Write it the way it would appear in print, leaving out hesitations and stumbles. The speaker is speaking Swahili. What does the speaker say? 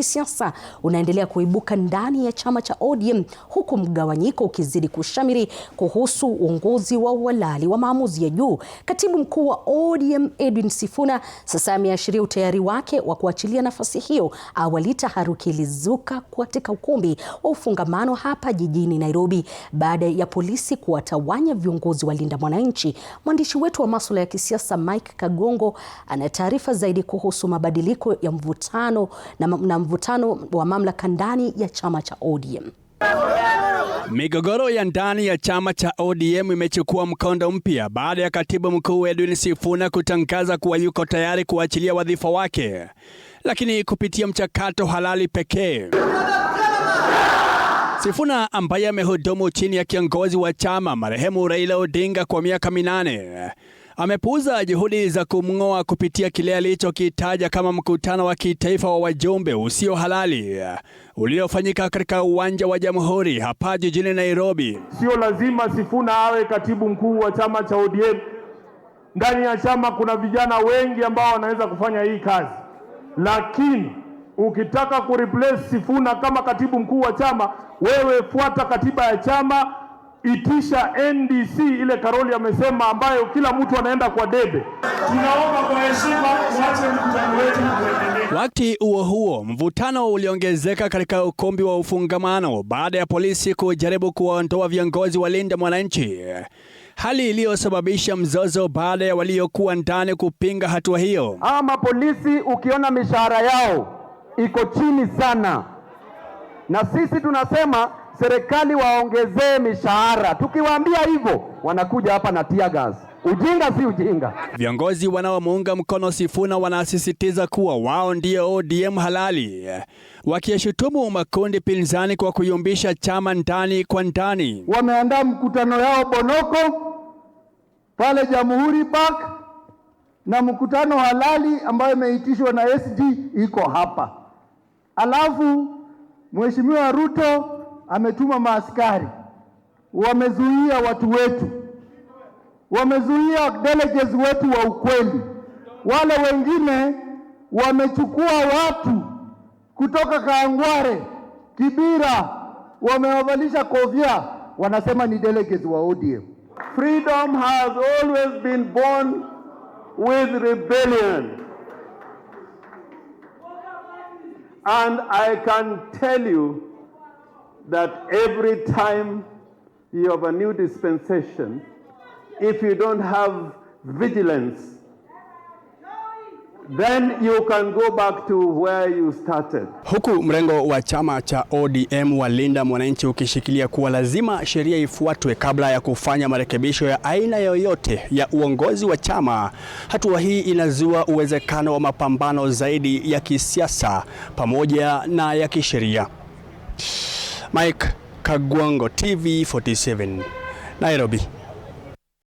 Siasa unaendelea kuibuka ndani ya chama cha ODM huku mgawanyiko ukizidi kushamiri kuhusu uongozi wa uhalali wa maamuzi ya juu. Katibu mkuu wa ODM Edwin Sifuna sasa ameashiria utayari wake wa kuachilia nafasi hiyo. Awali taharuki ilizuka katika ukumbi wa ufungamano hapa jijini Nairobi baada ya polisi kuwatawanya viongozi wa Linda Mwananchi. Mwandishi wetu wa masuala ya kisiasa Mike Kagongo ana taarifa zaidi kuhusu mabadiliko ya mvutano wa mamlaka ndani ya chama cha ODM. Migogoro ya ndani ya chama cha ODM imechukua mkondo mpya baada ya katibu mkuu Edwin Sifuna kutangaza kuwa yuko tayari kuachilia wadhifa wake, lakini kupitia mchakato halali pekee. Sifuna ambaye amehudumu chini ya kiongozi wa chama marehemu Raila Odinga kwa miaka 8 amepuuza juhudi za kumng'oa kupitia kile alichokitaja kama mkutano wa kitaifa wa wajumbe usio halali uliofanyika katika uwanja wa Jamhuri hapa jijini Nairobi. Sio lazima Sifuna awe katibu mkuu wa chama cha ODM. Ndani ya chama kuna vijana wengi ambao wanaweza kufanya hii kazi, lakini ukitaka kureplace Sifuna kama katibu mkuu wa chama, wewe fuata katiba ya chama, itisha NDC ile Karoli amesema, ambayo kila mtu anaenda kwa debe. Tunaomba kwa heshima tuache mkutano wetu uendelee. Wakati huo mvutano uliongezeka katika ukumbi wa ufungamano baada ya polisi kujaribu kuwaondoa viongozi wa Linda Mwananchi, hali iliyosababisha mzozo baada ya waliokuwa ndani kupinga hatua hiyo. Ama polisi ukiona mishahara yao iko chini sana, na sisi tunasema serikali waongezee mishahara. Tukiwaambia hivyo wanakuja hapa na tear gas. Ujinga si ujinga. Viongozi wanaomuunga mkono Sifuna wanasisitiza kuwa wao ndio ODM halali, wakishutumu makundi pinzani kwa kuyumbisha chama ndani kwa ndani. Wameandaa mkutano yao Bonoko pale Jamhuri Park, na mkutano halali ambayo imeitishwa na SG iko hapa. Alafu Mheshimiwa Ruto ametuma maaskari, wamezuia watu wetu, wamezuia delegates wetu wa ukweli. Wale wengine wamechukua watu kutoka Kangware, Kibira, wamewavalisha kofia, wanasema ni delegates wa ODM. Freedom has always been born with rebellion. And I can tell you that every time you have a new dispensation, if you don't have vigilance, then you can go back to where you started. Huku mrengo wa chama cha ODM wa Linda Mwananchi ukishikilia kuwa lazima sheria ifuatwe kabla ya kufanya marekebisho ya aina yoyote ya uongozi wa chama, hatua hii inazua uwezekano wa mapambano zaidi ya kisiasa pamoja na ya kisheria. Mike Kagongo, TV47, Nairobi.